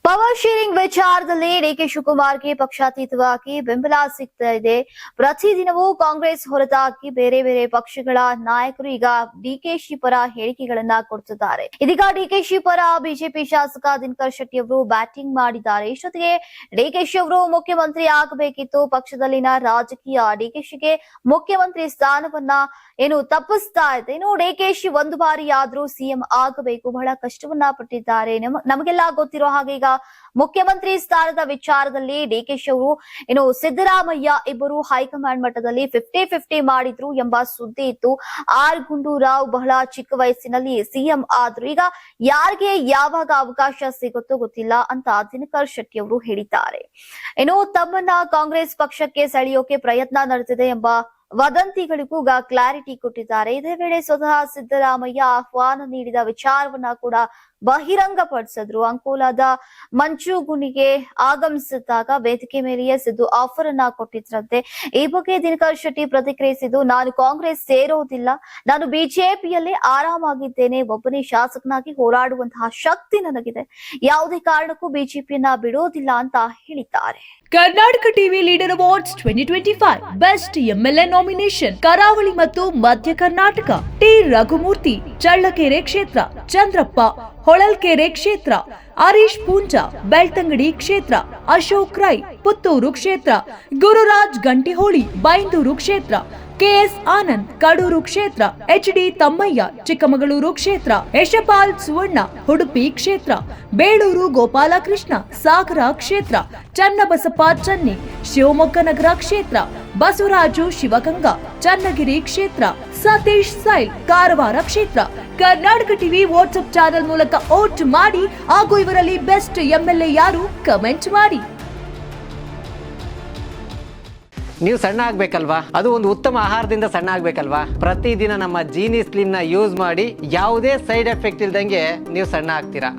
Power sharing ವಿಚಾರದಲ್ಲಿ DK ಶಿವಕುಮಾರ್ಗೆ ಪಕ್ಷಾತೀತವಾಗಿ ಬೆಂಬಲ ಸಿಗ್ತಾ ಇದೆ. ಪ್ರತಿದಿನವೂ ಕಾಂಗ್ರೆಸ್ ಹೊರತಾಗಿ ಬೇರೆ ಬೇರೆ ಪಕ್ಷಗಳ ನಾಯಕರು ಈಗ ಡಿಕೆಶಿ ಪರ ಹೇಳಿಕೆಗಳನ್ನ ಕೊಡ್ತಿದ್ದಾರೆ. ಇದೀಗ ಡಿಕೆಶಿ ಪರ ಬಿಜೆಪಿ ಶಾಸಕ ದಿನಕರ್ ಶೆಟ್ಟಿ ಅವರು ಬ್ಯಾಟಿಂಗ್ ಮಾಡಿದ್ದಾರೆ. ಇಷ್ಟೊತ್ತಿಗೆ ಡಿಕೆಶಿ ಅವರು ಮುಖ್ಯಮಂತ್ರಿ ಆಗಬೇಕಿತ್ತು. ಪಕ್ಷದಲ್ಲಿನ ರಾಜಕೀಯ ಡಿಕೆಶಿಗೆ ಮುಖ್ಯಮಂತ್ರಿ ಸ್ಥಾನವನ್ನ ತಪ್ಪಿಸ್ತಾ ಇದೆ. ಇನ್ನು ಡಿಕೆಶಿ ಒಂದು ಬಾರಿ ಆದ್ರೂ ಸಿಎಂ ಆಗಬೇಕು, ಬಹಳ ಕಷ್ಟವನ್ನ ಪಟ್ಟಿದ್ದಾರೆ. ನಮಗೆಲ್ಲ ಗೊತ್ತಿರೋ ಹಾಗೆ ಈಗ ಮುಖ್ಯಮಂತ್ರಿ ಸ್ಥಾನದ ವಿಚಾರದಲ್ಲಿ ಡಿಕೆಶಿ ಅವರು ಸಿದ್ದರಾಮಯ್ಯ ಇಬ್ಬರು ಹೈಕಮಾಂಡ್ ಮಟ್ಟದಲ್ಲಿ 50-50 ಮಾಡಿದ್ರು ಎಂಬ ಸುದ್ದಿ ಇತ್ತು. ಆರ್ ಗುಂಡೂರಾವ್ ಬಹಳ ಚಿಕ್ಕ ವಯಸ್ಸಿನಲ್ಲಿ ಸಿಎಂ ಆದ್ರು. ಈಗ ಯಾರಿಗೆ ಯಾವಾಗ ಅವಕಾಶ ಸಿಗುತ್ತೋ ಗೊತ್ತಿಲ್ಲ ಅಂತ ದಿನಕರ್ ಶೆಟ್ಟಿ ಅವರು ಹೇಳಿದ್ದಾರೆ. ತಮ್ಮನ್ನ ಕಾಂಗ್ರೆಸ್ ಪಕ್ಷಕ್ಕೆ ಸೆಳೆಯೋಕೆ ಪ್ರಯತ್ನ ನಡೆದಿದೆ ಎಂಬ ವದಂತಿಗಳಿಗೂ ಕ್ಲಾರಿಟಿ ಕೊಟ್ಟಿದ್ದಾರೆ. ಇದೇ ವೇಳೆ ಸ್ವತಃ ಸಿದ್ದರಾಮಯ್ಯ ಆಹ್ವಾನ ನೀಡಿದ ವಿಚಾರವನ್ನ ಕೂಡ ಬಹಿರಂಗಪಡಿಸಿದ್ರು. ಅಂಕೋಲಾದ ಮಂಚುಗುಣಿಗೆ ಆಗಮಿಸಿದಾಗ ವೇದಿಕೆ ಮೇಲೆಯೇ ಸಿದ್ದು ಆಫರ್ ಅನ್ನ ಕೊಟ್ಟಿದ್ರಂತೆ. ಈ ಬಗ್ಗೆ ದಿನಕರ್ ಶೆಟ್ಟಿ ಪ್ರತಿಕ್ರಿಯಿಸಿದ್ದು, ನಾನು ಕಾಂಗ್ರೆಸ್ ಸೇರೋದಿಲ್ಲ, ನಾನು ಬಿಜೆಪಿಯಲ್ಲೇ ಆರಾಮಾಗಿದ್ದೇನೆ, ಒಬ್ಬನೇ ಶಾಸಕನಾಗಿ ಹೋರಾಡುವಂತಹ ಶಕ್ತಿ ನನಗಿದೆ, ಯಾವುದೇ ಕಾರಣಕ್ಕೂ ಬಿಜೆಪಿಯನ್ನ ಬಿಡೋದಿಲ್ಲ ಅಂತ ಹೇಳಿದ್ದಾರೆ. Karnataka TV leader awards 2025 best MLA nomination ಕರಾವಳಿ ಮತ್ತು ಮಧ್ಯ ಕರ್ನಾಟಕ. ಟಿ ರಘುಮೂರ್ತಿ ಚಳ್ಳಕೆರೆ ಕ್ಷೇತ್ರ, ಚಂದ್ರಪ್ಪ ಹೊಳಲ್ಕೆರೆ ಕ್ಷೇತ್ರ, ಹರೀಶ್ ಪೂಂಜಾ ಬೆಳ್ತಂಗಡಿ ಕ್ಷೇತ್ರ, ಅಶೋಕ್ ರೈ ಪುತ್ತೂರು ಕ್ಷೇತ್ರ, ಗುರುರಾಜ್ ಗಂಟಿಹೋಳಿ ಬೈಂದೂರು ಕ್ಷೇತ್ರ, ಕೆಎಸ್ ಆನಂದ್ ಕಡೂರು ಕ್ಷೇತ್ರ, ಎಚ್ಡಿ ತಮ್ಮಯ್ಯ ಚಿಕ್ಕಮಗಳೂರು ಕ್ಷೇತ್ರ, ಯಶಪಾಲ್ ಸುವರ್ಣ ಉಡುಪಿ ಕ್ಷೇತ್ರ, ಬೇಳೂರು ಗೋಪಾಲಕೃಷ್ಣ ಸಾಗರ ಕ್ಷೇತ್ರ, ಚನ್ನಬಸಪ್ಪ ಚನ್ನಿ ಶಿವಮೊಗ್ಗ ನಗರ ಕ್ಷೇತ್ರ, ಬಸವರಾಜು ಶಿವಗಂಗಾ ಚನ್ನಗಿರಿ ಕ್ಷೇತ್ರ, ಸತೀಶ್ ಸೈಲ್ ಕಾರವಾರ ಕ್ಷೇತ್ರ. ಕರ್ನಾಟಕ ಟಿವಿ ವಾಟ್ಸ್ಆಪ್ ಚಾನೆಲ್ ಮೂಲಕ ವೋಟ್ ಮಾಡಿ ಹಾಗೂ ಇವರಲ್ಲಿ ಬೆಸ್ಟ್ ಎಂಎಲ್ಎ ಯಾರು ಕಮೆಂಟ್ ಮಾಡಿ. ನೀವು ಸಣ್ಣ ಆಗ್ಬೇಕಲ್ವಾ? ಅದು ಒಂದು ಉತ್ತಮ ಆಹಾರದಿಂದ ಸಣ್ಣ ಆಗ್ಬೇಕಲ್ವಾ? ಪ್ರತಿದಿನ ನಮ್ಮ ಜೀನಿ ಸ್ಲಿಮ್ ನ ಯೂಸ್ ಮಾಡಿ ಯಾವುದೇ ಸೈಡ್ ಎಫೆಕ್ಟ್ ಇಲ್ದಂಗೆ ನೀವು ಸಣ್ಣ ಆಗ್ತೀರಾ.